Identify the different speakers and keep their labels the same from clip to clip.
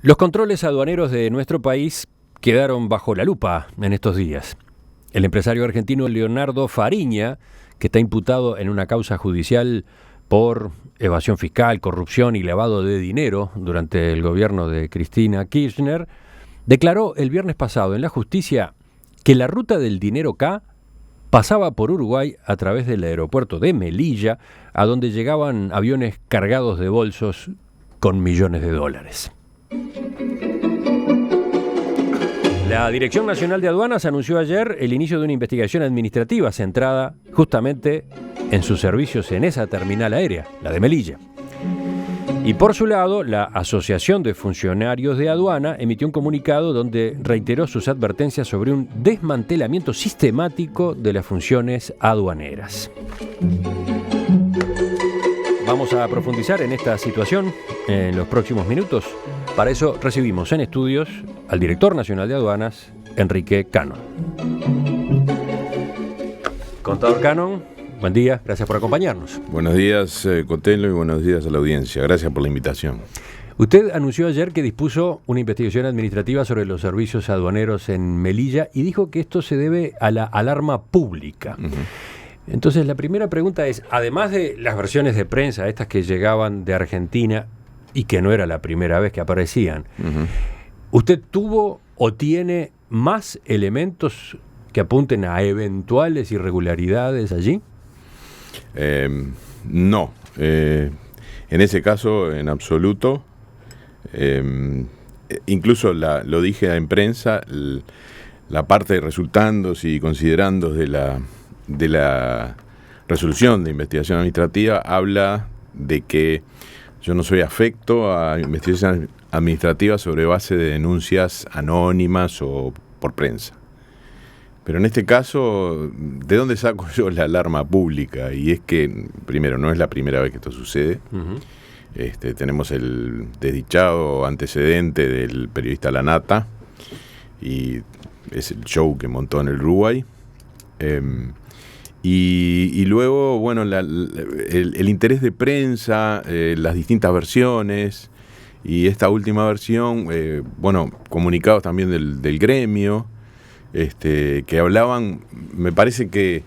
Speaker 1: Los controles aduaneros de nuestro país quedaron bajo la lupa en estos días. El empresario argentino Leonardo Fariña, que está imputado en una causa judicial por evasión fiscal, corrupción y lavado de dinero durante el gobierno de Cristina Kirchner, declaró el viernes pasado en la justicia que la ruta del dinero K pasaba por Uruguay a través del aeropuerto de Melilla, a donde llegaban aviones cargados de bolsos con millones de dólares. La Dirección Nacional de Aduanas anunció ayer el inicio de una investigación administrativa centrada justamente en sus servicios en esa terminal aérea, la de Melilla. Y por su lado, la Asociación de Funcionarios de Aduana emitió un comunicado donde reiteró sus advertencias sobre un desmantelamiento sistemático de las funciones aduaneras. Vamos a profundizar en esta situación en los próximos minutos. Para eso recibimos en estudios al director nacional de aduanas, Enrique Cannon. Contador Cannon, buen día, gracias por acompañarnos.
Speaker 2: Buenos días, Cotelo, y buenos días a la audiencia. Gracias por la invitación.
Speaker 1: Usted anunció ayer que dispuso una investigación administrativa sobre los servicios aduaneros en Melilla y dijo que esto se debe a la alarma pública. Entonces, la primera pregunta es, además de las versiones de prensa, estas que llegaban de Argentina y que no era la primera vez que aparecían, ¿usted tuvo o tiene más elementos que apunten a eventuales irregularidades allí?
Speaker 2: No. En ese caso, en absoluto. Incluso lo dije en prensa, la parte de resultandos y considerandos de la resolución de investigación administrativa habla de que yo no soy afecto a investigación administrativa sobre base de denuncias anónimas o por prensa. Pero en este caso, ¿de dónde saco yo la alarma pública? Y es que, primero, no es la primera vez que esto sucede. Tenemos el desdichado antecedente del periodista Lanata, y es el show que montó en el Uruguay. Y luego, bueno, el interés de prensa, las distintas versiones, y esta última versión, comunicados también del gremio, que hablaban, me parece que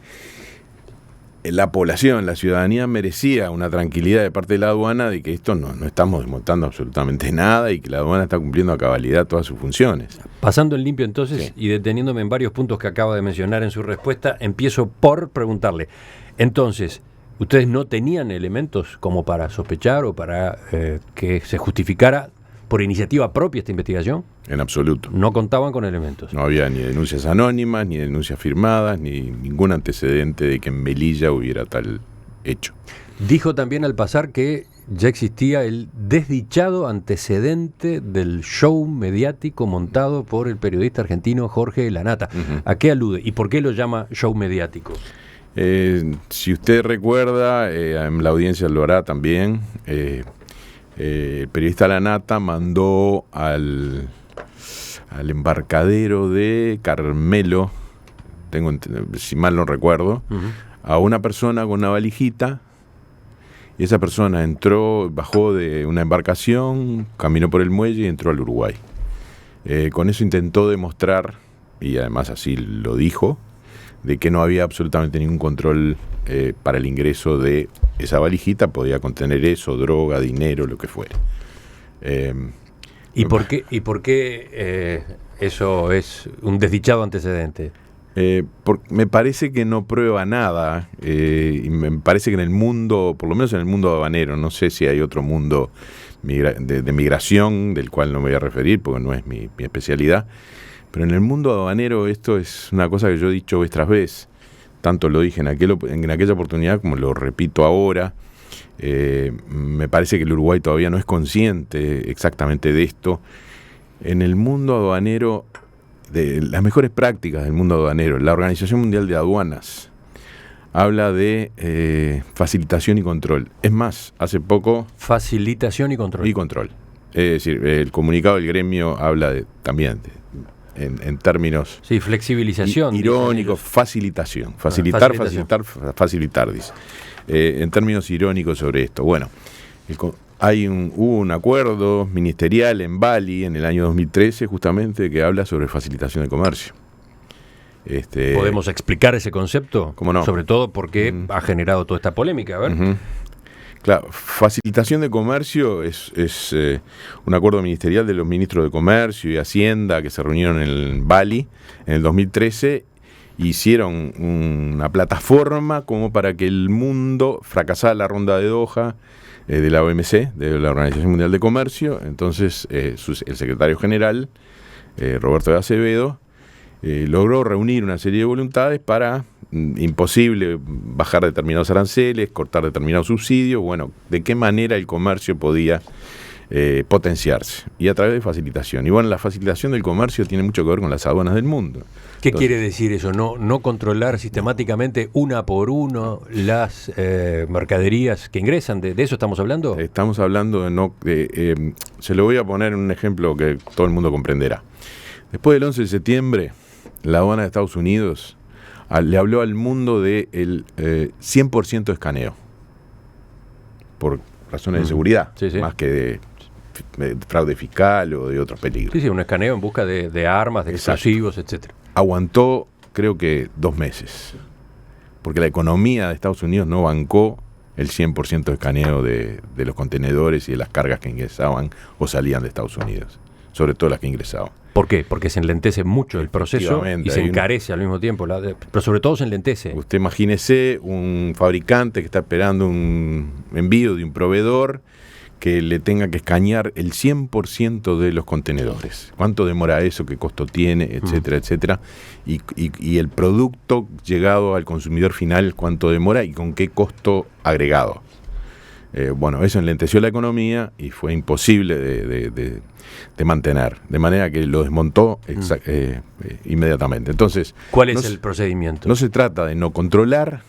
Speaker 2: la población, la ciudadanía merecía una tranquilidad de parte de la aduana de que esto no estamos desmontando absolutamente nada y que la aduana está cumpliendo a cabalidad todas sus funciones.
Speaker 1: Pasando en limpio entonces, sí, y deteniéndome en varios puntos que acaba de mencionar en su respuesta, empiezo por preguntarle, entonces, ¿ustedes no tenían elementos como para sospechar o para que se justificara por iniciativa propia esta investigación?
Speaker 2: En absoluto.
Speaker 1: No contaban con elementos.
Speaker 2: No había ni denuncias anónimas, ni denuncias firmadas, ni ningún antecedente de que en Melilla hubiera tal hecho.
Speaker 1: Dijo también al pasar que ya existía el desdichado antecedente del show mediático montado por el periodista argentino Jorge Lanata. ¿A qué alude y por qué lo llama show mediático?
Speaker 2: Si usted recuerda, en la audiencia lo hará también, el periodista Lanata mandó al embarcadero de Carmelo, si mal no recuerdo, a una persona con una valijita, y esa persona bajó de una embarcación, caminó por el muelle y entró al Uruguay. Con eso intentó demostrar, y además así lo dijo, de que no había absolutamente ningún control para el ingreso de esa valijita. Podía contener eso, droga, dinero, lo que fuera.
Speaker 1: ¿Y por qué eso es un desdichado antecedente?
Speaker 2: Me parece que no prueba nada, y me parece que en el mundo, por lo menos en el mundo aduanero, no sé si hay otro mundo de migración, del cual no me voy a referir porque no es mi especialidad, pero en el mundo aduanero esto es una cosa que yo he dicho vez tras vez, tanto lo dije en aquella oportunidad como lo repito ahora. Me parece que el Uruguay todavía no es consciente exactamente de esto. En el mundo aduanero, de las mejores prácticas del mundo aduanero, la Organización Mundial de Aduanas habla de facilitación y control. Es más, hace poco...
Speaker 1: Facilitación y control.
Speaker 2: Y control. Es decir, el comunicado del gremio habla también en términos...
Speaker 1: Sí, flexibilización.
Speaker 2: Irónicos, facilitación. Facilitar, dice. En términos irónicos sobre esto. Bueno, hubo un acuerdo ministerial en Bali en el año 2013 justamente que habla sobre facilitación de comercio.
Speaker 1: ¿Podemos explicar ese concepto?
Speaker 2: ¿Cómo no?
Speaker 1: Sobre todo porque ha generado toda esta polémica. A ver.
Speaker 2: Claro, facilitación de comercio es un acuerdo ministerial de los ministros de Comercio y Hacienda que se reunieron en Bali en el 2013. Hicieron una plataforma como para que el mundo fracasara la ronda de Doha de la OMC, de la Organización Mundial de Comercio. Entonces el secretario general, Roberto de Acevedo, logró reunir una serie de voluntades para, imposible, bajar determinados aranceles, cortar determinados subsidios, bueno, de qué manera el comercio podía potenciarse, y a través de facilitación. Y bueno, la facilitación del comercio tiene mucho que ver con las aduanas del mundo.
Speaker 1: ¿Qué quiere decir eso? No controlar sistemáticamente una por uno las mercaderías que ingresan. ¿De eso estamos hablando?
Speaker 2: Estamos hablando se lo voy a poner en un ejemplo que todo el mundo comprenderá. Después del 11 de septiembre, la aduana de Estados Unidos le habló al mundo del 100% de escaneo, por razones de seguridad, más que de fraude fiscal o de otros peligros.
Speaker 1: Sí, un escaneo en busca de armas, de explosivos, etcétera.
Speaker 2: Aguantó, creo que 2 meses, porque la economía de Estados Unidos no bancó el 100% de escaneo de los contenedores y de las cargas que ingresaban o salían de Estados Unidos, sobre todo las que ingresaban.
Speaker 1: ¿Por qué? Porque se enlentece mucho el proceso y se encarece al mismo tiempo, pero sobre todo se enlentece.
Speaker 2: Usted imagínese un fabricante que está esperando un envío de un proveedor que le tenga que escanear el 100% de los contenedores. ¿Cuánto demora eso? ¿Qué costo tiene? Etcétera, etcétera. Y el producto llegado al consumidor final, ¿cuánto demora y con qué costo agregado? Bueno, eso enlenteció la economía y fue imposible de mantener, de manera que lo desmontó inmediatamente. Entonces,
Speaker 1: ¿cuál es el procedimiento?
Speaker 2: No se trata de no controlar.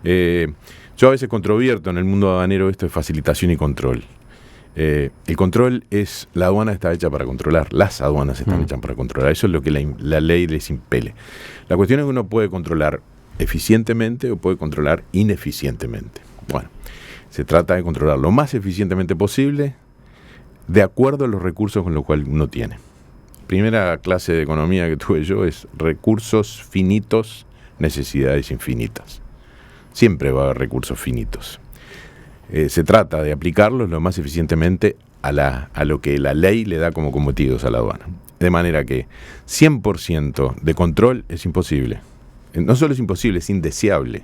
Speaker 2: Yo a veces controvierto en el mundo aduanero esto de facilitación y control. El control la aduana está hecha para controlar, las aduanas están hechas para controlar, eso es lo que la ley les impele. La cuestión es que uno puede controlar eficientemente o puede controlar ineficientemente. Bueno, se trata de controlar lo más eficientemente posible de acuerdo a los recursos con los cuales uno tiene. Primera clase de economía que tuve yo es recursos finitos, necesidades infinitas. Siempre va a haber recursos finitos. Se trata de aplicarlos lo más eficientemente a lo que la ley le da como cometidos a la aduana. De manera que 100% de control es imposible. No solo es imposible, es indeseable.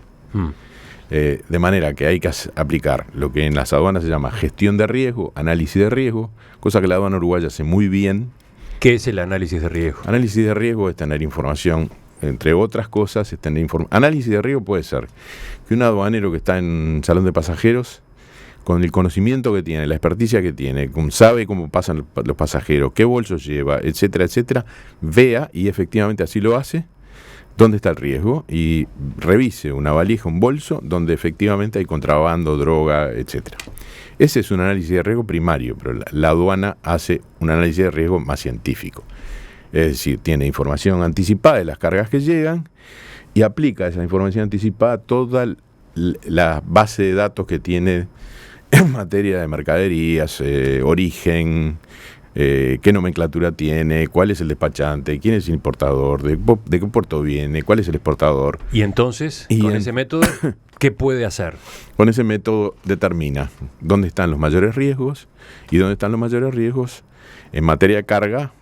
Speaker 2: De manera que hay que aplicar lo que en las aduanas se llama gestión de riesgo, análisis de riesgo, cosa que la aduana uruguaya hace muy bien.
Speaker 1: ¿Qué es el análisis de riesgo?
Speaker 2: Análisis de riesgo es tener información, entre otras cosas, es tener información. Análisis de riesgo puede ser que un aduanero que está en un salón de pasajeros, con el conocimiento que tiene, la experticia que tiene, sabe cómo pasan los pasajeros, qué bolsos lleva, etcétera, etcétera, vea, y efectivamente así lo hace, dónde está el riesgo, y revise una valija, un bolso, donde efectivamente hay contrabando, droga, etcétera. Ese es un análisis de riesgo primario, pero la aduana hace un análisis de riesgo más científico. Es decir, tiene información anticipada de las cargas que llegan y aplica esa información anticipada a toda la base de datos que tiene en materia de mercaderías, origen, qué nomenclatura tiene, cuál es el despachante, quién es el importador, de qué puerto viene, cuál es el exportador.
Speaker 1: Y entonces, con ese método, ¿qué puede hacer?
Speaker 2: Con ese método determina dónde están los mayores riesgos, y dónde están los mayores riesgos en materia de carga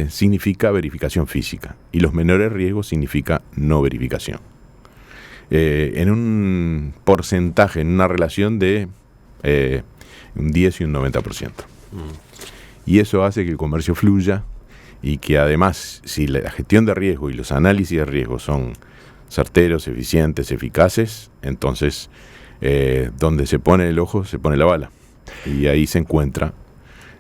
Speaker 2: significa verificación física, y los menores riesgos significa no verificación. En un porcentaje, en una relación de un 10 y un 90%. Y eso hace que el comercio fluya y que además, si la gestión de riesgo y los análisis de riesgo son certeros, eficientes, eficaces, entonces donde se pone el ojo se pone la bala. Y ahí se encuentra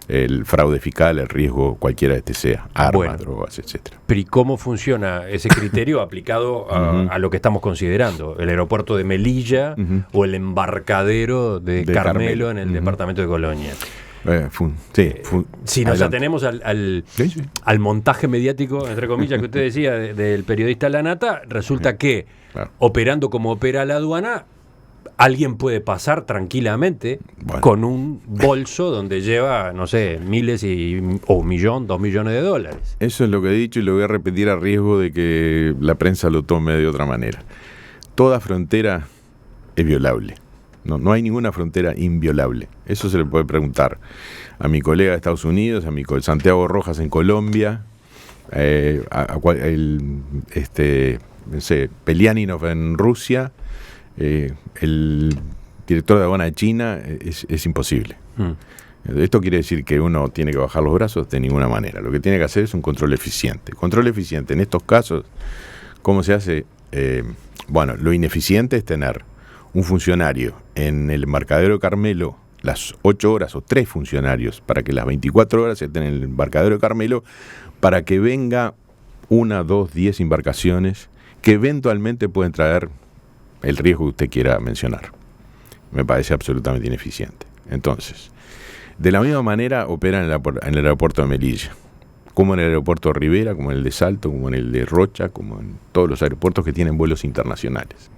Speaker 2: el fraude fiscal, el riesgo cualquiera de sea, armas, drogas, etcétera.
Speaker 1: Pero ¿y cómo funciona ese criterio aplicado a lo que estamos considerando? ¿El aeropuerto de Melilla o el embarcadero de Carmelo en el departamento de Colonia? Si nos atenemos al montaje mediático, entre comillas, que usted decía, del periodista La Nata, resulta que, operando como opera la aduana, alguien puede pasar tranquilamente con un bolso donde lleva, no sé, miles o $1 millón, $2 millones de dólares. Eso
Speaker 2: es lo que he dicho y lo voy a repetir a riesgo de que la prensa lo tome de otra manera. Toda frontera es violable. No hay ninguna frontera inviolable. Eso se le puede preguntar a mi colega de Estados Unidos, a mi Santiago Rojas en Colombia, Pelianinov en Rusia, el director de aduana de China. Es imposible. Esto quiere decir que uno tiene que bajar los brazos de ninguna manera. Lo que tiene que hacer es un control eficiente. Control eficiente en estos casos, ¿cómo se hace? Lo ineficiente es tener un funcionario en el embarcadero de Carmelo las 8 horas o 3 funcionarios para que las 24 horas estén en el embarcadero de Carmelo, para que venga 1, 2, 10 embarcaciones que eventualmente pueden traer el riesgo que usted quiera mencionar. Me parece absolutamente ineficiente. Entonces, de la misma manera opera en el aeropuerto de Melilla, como en el aeropuerto de Rivera, como en el de Salto, como en el de Rocha, como en todos los aeropuertos que tienen vuelos internacionales.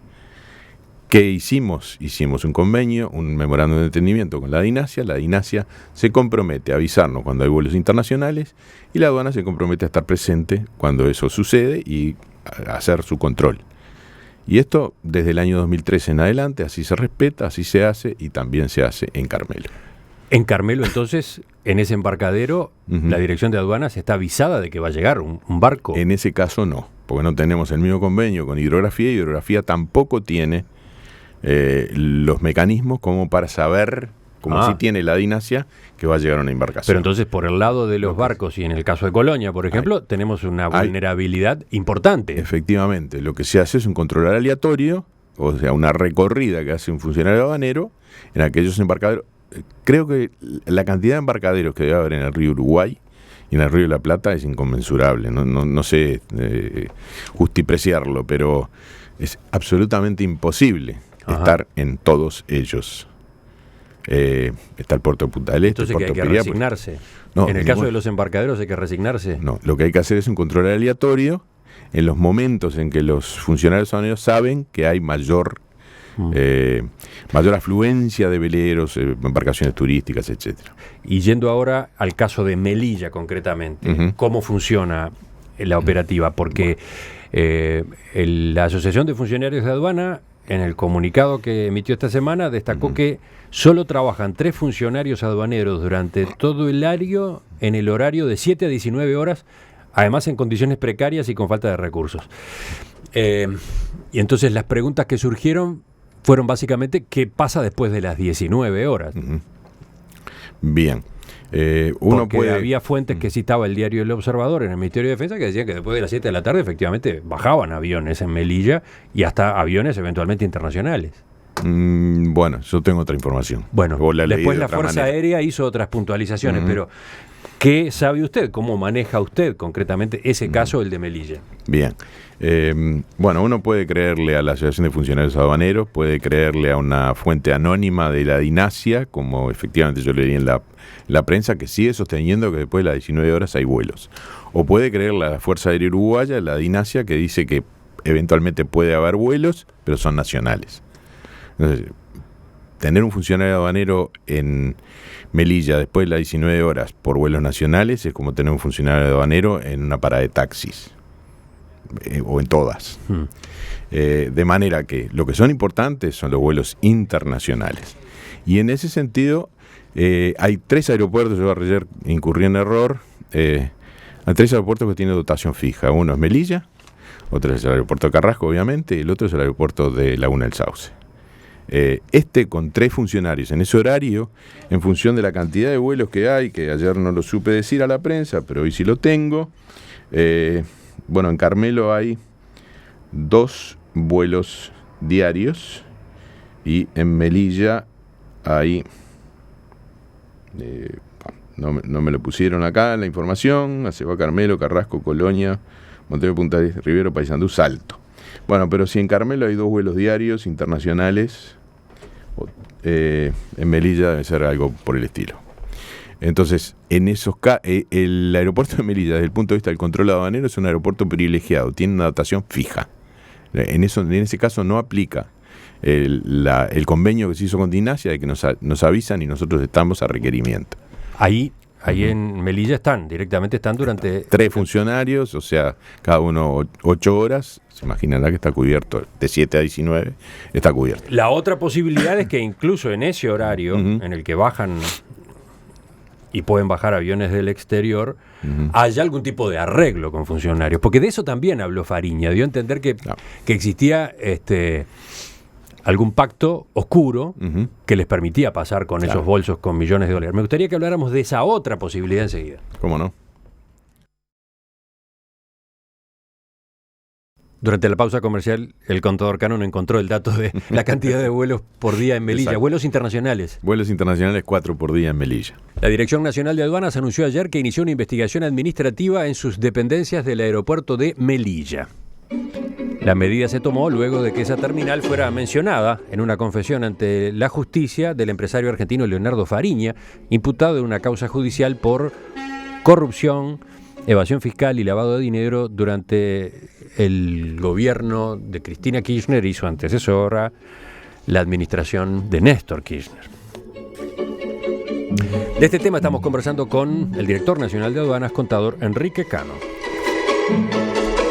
Speaker 2: ¿Qué hicimos? Hicimos un convenio, un memorándum de entendimiento con la DINASIA. La DINASIA se compromete a avisarnos cuando hay vuelos internacionales y la aduana se compromete a estar presente cuando eso sucede y a hacer su control. Y esto desde el año 2013 en adelante, así se respeta, así se hace y también se hace en Carmelo.
Speaker 1: En Carmelo, entonces, en ese embarcadero, la Dirección de Aduanas está avisada de que va a llegar un barco.
Speaker 2: En ese caso no, porque no tenemos el mismo convenio con Hidrografía, y Hidrografía tampoco tiene los mecanismos como para saber, como si tiene la DINASIA, que va a llegar una embarcación.
Speaker 1: Pero entonces, por el lado de los barcos, y en el caso de Colonia, por ejemplo, tenemos una vulnerabilidad importante.
Speaker 2: Efectivamente, lo que se hace es un control aleatorio, o sea, una recorrida que hace un funcionario aduanero en aquellos embarcaderos. Creo que la cantidad de embarcaderos que debe haber en el río Uruguay y en el río de la Plata es inconmensurable. No sé justipreciarlo, pero es absolutamente imposible estar en todos ellos. Está el puerto de Punta del Este.
Speaker 1: Entonces, que hay que resignarse. No, en el caso de los embarcaderos hay que resignarse.
Speaker 2: No, lo que hay que hacer es un control aleatorio en los momentos en que los funcionarios aduaneros saben que hay mayor afluencia de veleros, embarcaciones turísticas, etcétera.
Speaker 1: Y yendo ahora al caso de Melilla concretamente, ¿cómo funciona la operativa? Porque la Asociación de Funcionarios de Aduana, en el comunicado que emitió esta semana, destacó que solo trabajan 3 funcionarios aduaneros durante todo el año, en el horario de 7 a 19 horas, además en condiciones precarias y con falta de recursos. Y entonces las preguntas que surgieron fueron básicamente ¿qué pasa después de las 19 horas?
Speaker 2: Bien.
Speaker 1: Porque había fuentes que citaba el diario El Observador en el Ministerio de Defensa que decían que después de las 7 de la tarde efectivamente bajaban aviones en Melilla y hasta aviones eventualmente internacionales.
Speaker 2: Bueno, yo tengo otra información.
Speaker 1: Bueno, después la Fuerza Aérea hizo otras puntualizaciones, pero ¿qué sabe usted? ¿Cómo maneja usted concretamente ese caso, el de Melilla?
Speaker 2: Bien. Uno puede creerle a la Asociación de Funcionarios Aduaneros, puede creerle a una fuente anónima de la DINASIA, como efectivamente yo leí en la prensa, que sigue sosteniendo que después de las 19 horas hay vuelos. O puede creerle a la Fuerza Aérea Uruguaya, la DINASIA, que dice que eventualmente puede haber vuelos, pero son nacionales. Entonces, tener un funcionario aduanero en Melilla después de las 19 horas por vuelos nacionales es como tener un funcionario aduanero en una parada de taxis, o en todas. De manera que lo que son importantes son los vuelos internacionales. Y en ese sentido, hay 3 aeropuertos, yo ayer incurrí en error, hay 3 aeropuertos que tienen dotación fija. Uno es Melilla, otro es el aeropuerto de Carrasco, obviamente, y el otro es el aeropuerto de Laguna del Sauce. Con 3 funcionarios en ese horario, en función de la cantidad de vuelos que hay, que ayer no lo supe decir a la prensa, pero hoy sí lo tengo. En Carmelo hay 2 vuelos diarios y en Melilla hay, no me lo pusieron acá en la información, Aceba, Carmelo, Carrasco, Colonia, Montevideo, Punta del Este, Rivero, Paysandú, Salto. Bueno, pero si en Carmelo hay 2 vuelos diarios internacionales, en Melilla debe ser algo por el estilo. Entonces, el aeropuerto de Melilla, desde el punto de vista del control aduanero, es un aeropuerto privilegiado, tiene una dotación fija. En ese caso no aplica el convenio que se hizo con Dinasia de que nos avisan y nosotros estamos a requerimiento.
Speaker 1: Ahí en Melilla directamente están durante...
Speaker 2: 3 funcionarios, o sea, cada uno 8 horas, se imaginará que está cubierto, de 7 a 19 está cubierto.
Speaker 1: La otra posibilidad es que incluso en ese horario en el que bajan y pueden bajar aviones del exterior, haya algún tipo de arreglo con funcionarios, porque de eso también habló Fariña, dio a entender que existía algún pacto oscuro que les permitía pasar con esos bolsos con millones de dólares. Me gustaría que habláramos de esa otra posibilidad enseguida.
Speaker 2: ¿Cómo no?
Speaker 1: Durante la pausa comercial, el contador Cano encontró el dato de la cantidad de vuelos por día en Melilla. Exacto. Vuelos internacionales.
Speaker 2: Vuelos internacionales 4 por día en Melilla.
Speaker 1: La Dirección Nacional de Aduanas anunció ayer que inició una investigación administrativa en sus dependencias del aeropuerto de Melilla. La medida se tomó luego de que esa terminal fuera mencionada en una confesión ante la justicia del empresario argentino Leonardo Fariña, imputado en una causa judicial por corrupción, evasión fiscal y lavado de dinero durante el gobierno de Cristina Kirchner y su antecesora, la administración de Néstor Kirchner. De este tema estamos conversando con el director nacional de aduanas, contador Enrique Cano.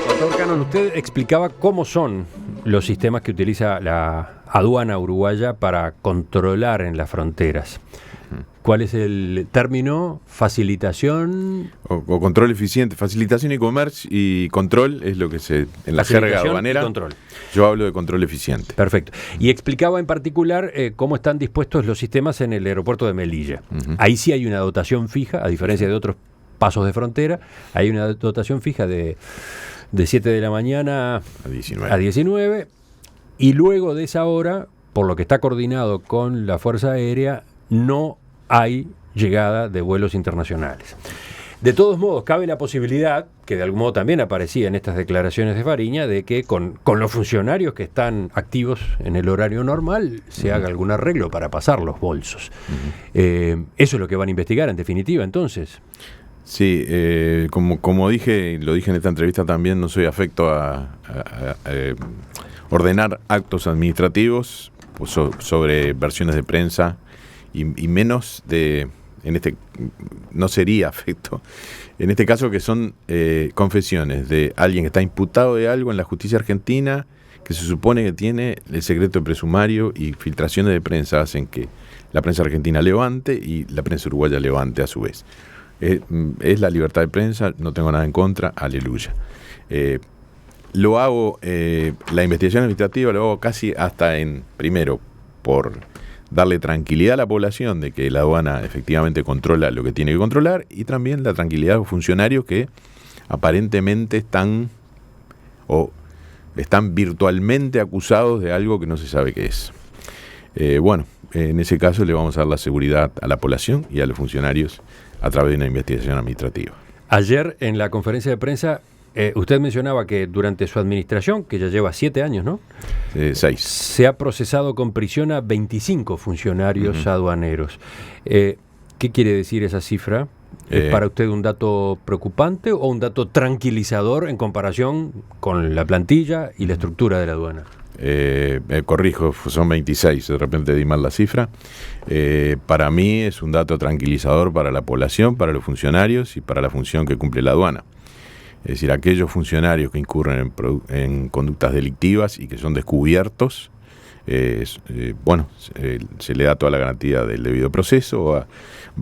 Speaker 1: Contador Cano, usted explicaba cómo son los sistemas que utiliza la aduana uruguaya para controlar en las fronteras. ¿Cuál es el término? ¿Facilitación?
Speaker 2: O control eficiente. Facilitación y control es lo que en la jerga aduanera.
Speaker 1: Y control.
Speaker 2: Yo hablo de control eficiente.
Speaker 1: Perfecto. Y explicaba en particular cómo están dispuestos los sistemas en el aeropuerto de Melilla. Ahí sí hay una dotación fija, a diferencia de otros pasos de frontera. Hay una dotación fija de 7 de la mañana a 19. Y luego de esa hora, por lo que está coordinado con la Fuerza Aérea, no hay llegada de vuelos internacionales. De todos modos, cabe la posibilidad, que de algún modo también aparecía en estas declaraciones de Fariña, de que con los funcionarios que están activos en el horario normal se haga algún arreglo para pasar los bolsos. Eso es lo que van a investigar en definitiva, entonces.
Speaker 2: Sí, como dije, lo dije en esta entrevista también, no soy afecto a ordenar actos administrativos sobre versiones de prensa y menos no sería afecto. En este caso que son confesiones de alguien que está imputado de algo en la justicia argentina, que se supone que tiene el secreto de presumario, y filtraciones de prensa hacen que la prensa argentina levante y la prensa uruguaya levante a su vez. Es la libertad de prensa, no tengo nada en contra, aleluya. Lo hago, la investigación administrativa lo hago casi hasta primero, por darle tranquilidad a la población de que la aduana efectivamente controla lo que tiene que controlar, y también la tranquilidad de los funcionarios que aparentemente están virtualmente acusados de algo que no se sabe qué es. En ese caso le vamos a dar la seguridad a la población y a los funcionarios a través de una investigación administrativa.
Speaker 1: Ayer en la conferencia de prensa usted mencionaba que durante su administración, que ya lleva 7 años, ¿no?
Speaker 2: 6.
Speaker 1: Se ha procesado con prisión a 25 funcionarios aduaneros. ¿Qué quiere decir esa cifra? ¿Es para usted un dato preocupante o un dato tranquilizador en comparación con la plantilla y la estructura de la aduana?
Speaker 2: Corrijo, son 26, de repente di mal la cifra. Para mí es un dato tranquilizador para la población, para los funcionarios y para la función que cumple la aduana. Es decir, aquellos funcionarios que incurren en conductas delictivas y que son descubiertos, se le da toda la garantía del debido proceso,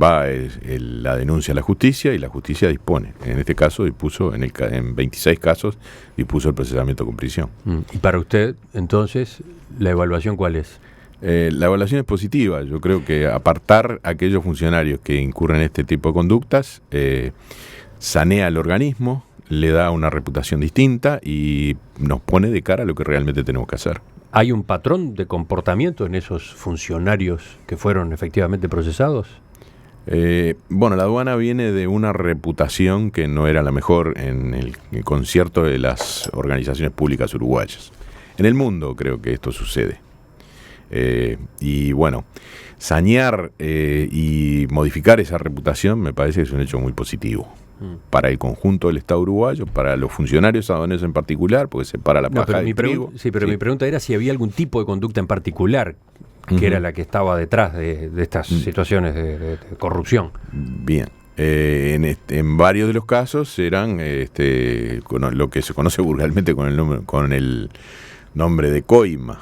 Speaker 2: va la denuncia a la justicia y la justicia dispone. En este caso dispuso, en 26 casos, dispuso el procesamiento con prisión.
Speaker 1: ¿Y para usted, entonces, la evaluación cuál es?
Speaker 2: La evaluación es positiva. Yo creo que apartar a aquellos funcionarios que incurren en este tipo de conductas sanea al organismo, le da una reputación distinta y nos pone de cara a lo que realmente tenemos que hacer.
Speaker 1: ¿Hay un patrón de comportamiento en esos funcionarios que fueron efectivamente procesados?
Speaker 2: La aduana viene de una reputación que no era la mejor en el concierto de las organizaciones públicas uruguayas. En el mundo creo que esto sucede. Sanear y modificar esa reputación me parece que es un hecho muy positivo. para el conjunto del Estado uruguayo, para los funcionarios aduaneros en particular, porque separa la paja del trigo.
Speaker 1: Mi pregunta era si había algún tipo de conducta en particular que era la que estaba detrás de estas situaciones de corrupción.
Speaker 2: Bien. En varios de los casos eran con lo que se conoce vulgarmente con el nombre de coima,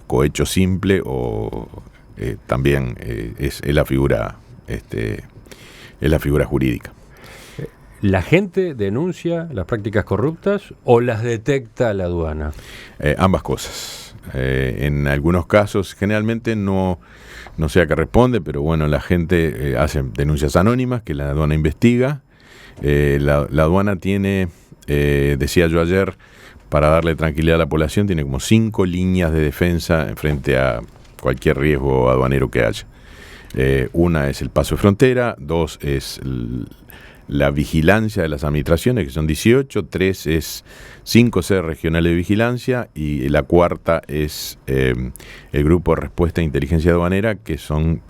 Speaker 2: cohecho simple, o también es la figura jurídica.
Speaker 1: ¿La gente denuncia las prácticas corruptas o las detecta la aduana?
Speaker 2: Ambas cosas. En algunos casos, generalmente no sé a qué responde, pero bueno, la gente hace denuncias anónimas que la aduana investiga. La aduana tiene, decía yo ayer, para darle tranquilidad a la población, tiene como 5 líneas de defensa frente a cualquier riesgo aduanero que haya. Una es el paso de frontera, 2 es la vigilancia de las administraciones, que son 18, 3 es 5 sedes regionales de vigilancia, y la cuarta es el Grupo de Respuesta e Inteligencia Aduanera, que son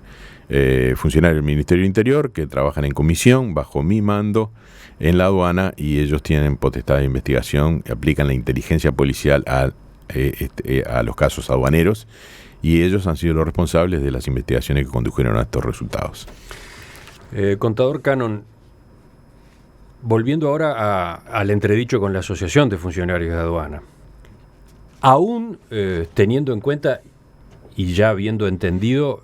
Speaker 2: funcionarios del Ministerio del Interior que trabajan en comisión, bajo mi mando, en la aduana, y ellos tienen potestad de investigación, aplican la inteligencia policial a los casos aduaneros, y ellos han sido los responsables de las investigaciones que condujeron a estos resultados.
Speaker 1: Contador Cannon, volviendo ahora al entredicho con la Asociación de Funcionarios de Aduana, aún teniendo en cuenta y ya habiendo entendido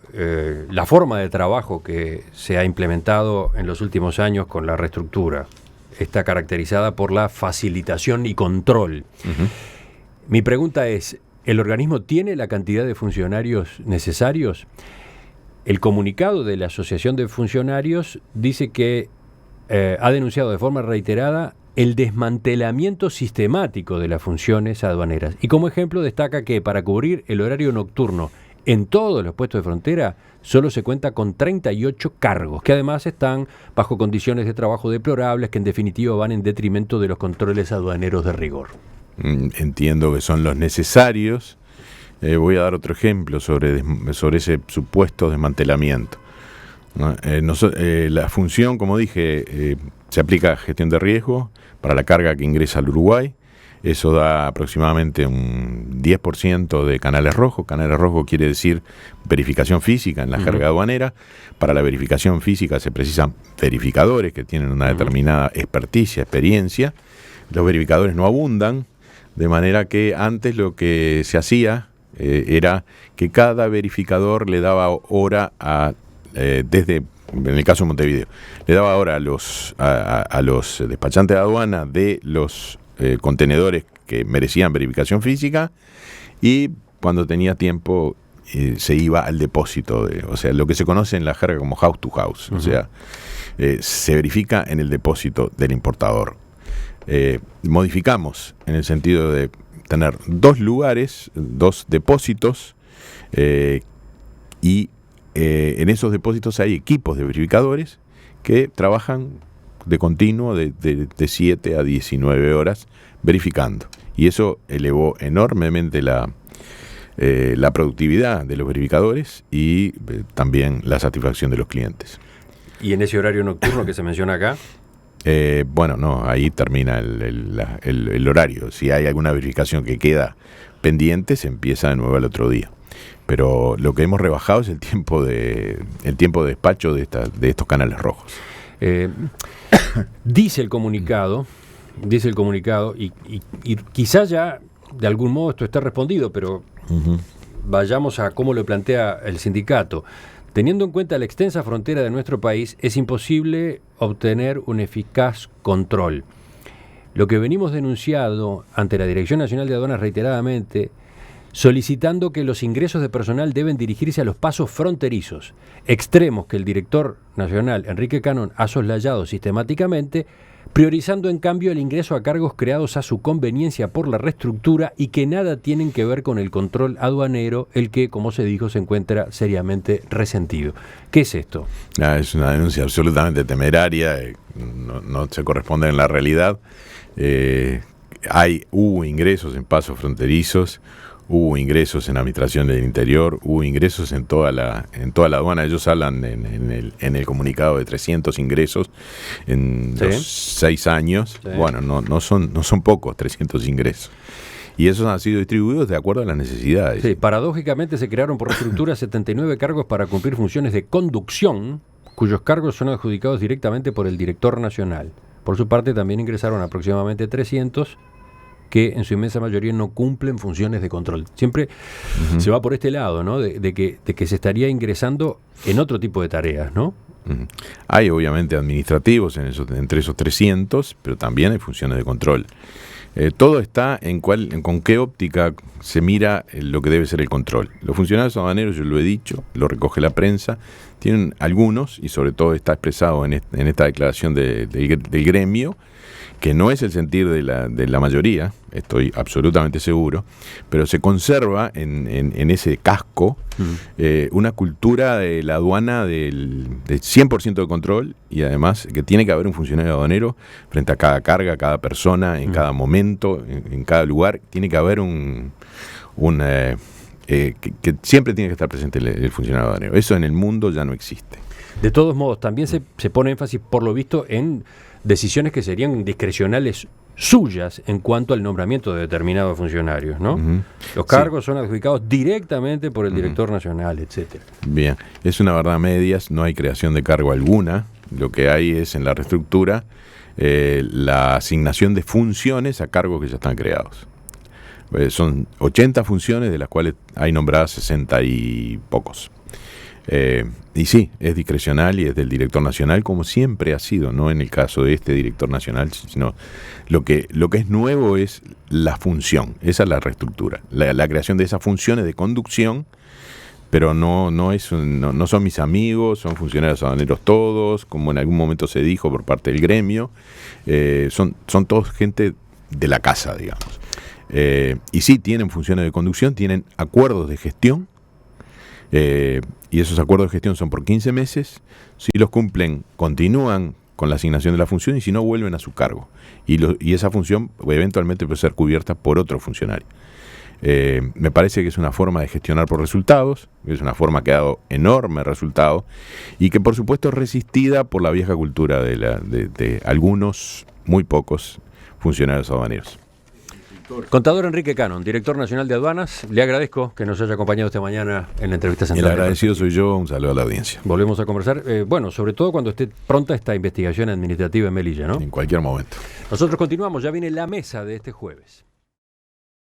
Speaker 1: la forma de trabajo que se ha implementado en los últimos años con la reestructura, está caracterizada por la facilitación y control. Mi pregunta es, ¿el organismo tiene la cantidad de funcionarios necesarios? El comunicado de la Asociación de Funcionarios dice que ha denunciado de forma reiterada el desmantelamiento sistemático de las funciones aduaneras. Y como ejemplo destaca que para cubrir el horario nocturno en todos los puestos de frontera solo se cuenta con 38 cargos, que además están bajo condiciones de trabajo deplorables que en definitiva van en detrimento de los controles aduaneros de rigor.
Speaker 2: Entiendo que son los necesarios. Voy a dar otro ejemplo sobre ese supuesto desmantelamiento. La función, como dije, se aplica a gestión de riesgo para la carga que ingresa al Uruguay. Eso da aproximadamente un 10% de canales rojos. Canales rojos quiere decir verificación física en la carga aduanera. Para la verificación física se precisan verificadores que tienen una determinada experiencia. Los verificadores no abundan, de manera que antes lo que se hacía era que cada verificador le daba hora en el caso de Montevideo, le daba hora a los despachantes de aduana de los contenedores que merecían verificación física, y cuando tenía tiempo se iba al depósito, o sea, lo que se conoce en la jerga como house to house, o sea, se verifica en el depósito del importador. Modificamos en el sentido de tener 2 lugares, 2 depósitos, y en esos depósitos hay equipos de verificadores que trabajan de continuo de 7 a 19 horas verificando. Y eso elevó enormemente la productividad de los verificadores y también la satisfacción de los clientes.
Speaker 1: ¿Y en ese horario nocturno que se menciona acá?
Speaker 2: Bueno, no, ahí termina el horario. Si hay alguna verificación que queda pendiente, se empieza de nuevo al otro día. Pero lo que hemos rebajado es el tiempo de despacho de estos canales rojos.
Speaker 1: Dice el comunicado, y quizás ya de algún modo esto está respondido, pero vayamos a cómo lo plantea el sindicato. Teniendo en cuenta la extensa frontera de nuestro país, es imposible obtener un eficaz control. Lo que venimos denunciando ante la Dirección Nacional de Aduanas reiteradamente, solicitando que los ingresos de personal deben dirigirse a los pasos fronterizos, extremos que el director nacional, Enrique Cannon, ha soslayado sistemáticamente, priorizando en cambio el ingreso a cargos creados a su conveniencia por la reestructura y que nada tienen que ver con el control aduanero, el que, como se dijo, se encuentra seriamente resentido. ¿Qué es esto?
Speaker 2: Es una denuncia absolutamente temeraria, no se corresponde en la realidad. Hubo ingresos en pasos fronterizos, Hubo ingresos en Administración del Interior, hubo ingresos en toda la aduana. Ellos hablan en el comunicado de 300 ingresos en los 6 años. Sí. Bueno, no son pocos 300 ingresos. Y esos han sido distribuidos de acuerdo a las necesidades.
Speaker 1: Sí, paradójicamente se crearon por reestructura 79 cargos para cumplir funciones de conducción, cuyos cargos son adjudicados directamente por el director nacional. Por su parte, también ingresaron aproximadamente 300 que en su inmensa mayoría no cumplen funciones de control. Siempre se va por este lado, ¿no? De que se estaría ingresando en otro tipo de tareas, ¿no?
Speaker 2: Hay obviamente administrativos entre esos 300, pero también hay funciones de control. Todo está en con qué óptica se mira lo que debe ser el control. Los funcionarios aduaneros, yo lo he dicho, lo recoge la prensa, tienen algunos, y sobre todo está expresado en esta declaración del gremio, que no es el sentir de la mayoría, estoy absolutamente seguro, pero se conserva en ese casco una cultura de la aduana del 100% de control, y además que tiene que haber un funcionario aduanero frente a cada carga, a cada persona, en cada momento, en cada lugar. Tiene que haber que siempre tiene que estar presente el funcionario aduanero. Eso en el mundo ya no existe.
Speaker 1: De todos modos, también se pone énfasis, por lo visto, en decisiones que serían discrecionales suyas en cuanto al nombramiento de determinados funcionarios, ¿no? Los cargos son adjudicados directamente por el director nacional, etcétera.
Speaker 2: Bien, es una verdad a medias, no hay creación de cargo alguna. Lo que hay es en la reestructura la asignación de funciones a cargos que ya están creados. Son 80 funciones, de las cuales hay nombradas 60 y pocos. Y sí, es discrecional y es del director nacional, como siempre ha sido, no en el caso de este director nacional, sino lo que es nuevo es la función. Esa es la reestructura, la creación de esas funciones de conducción, pero no son mis amigos, son funcionarios aduaneros todos, como en algún momento se dijo por parte del gremio, son todos gente de la casa, digamos. Y sí, tienen funciones de conducción, tienen acuerdos de gestión, y esos acuerdos de gestión son por 15 meses. Si los cumplen, continúan con la asignación de la función, y si no, vuelven a su cargo. Y esa función eventualmente puede ser cubierta por otro funcionario. Me parece que es una forma de gestionar por resultados, es una forma que ha dado enorme resultado, y que por supuesto es resistida por la vieja cultura de algunos, muy pocos funcionarios aduaneros.
Speaker 1: Contador Enrique Cannon, director nacional de aduanas, le agradezco que nos haya acompañado esta mañana en la entrevista central.
Speaker 2: El agradecido soy yo, un saludo a la audiencia.
Speaker 1: Volvemos a conversar, sobre todo cuando esté pronta esta investigación administrativa en Melilla, ¿no?
Speaker 2: En cualquier momento.
Speaker 1: Nosotros continuamos, ya viene la mesa de este jueves.